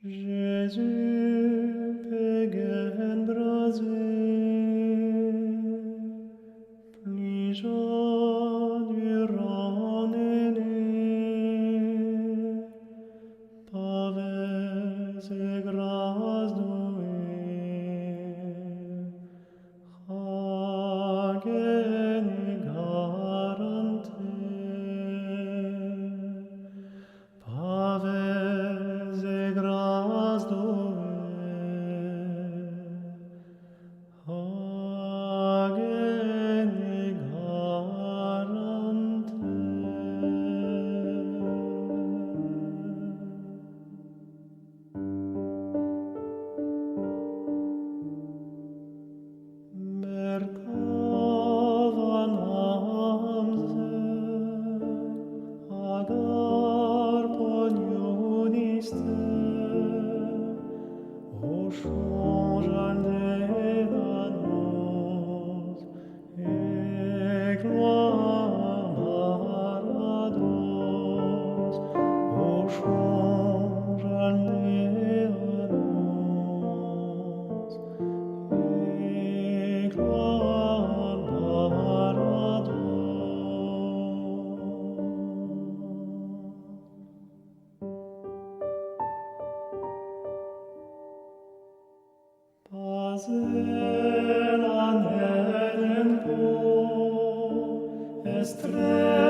Jésus, pegen brasé, pligeon durant paves et grâce doué, hagen et garante, paves et grâce doué, hagen et garante. Merkavan amze, agar poniuniste, o changeal de danos, e gloamarados, o changeal de danos, e Pazel an Eden po, estre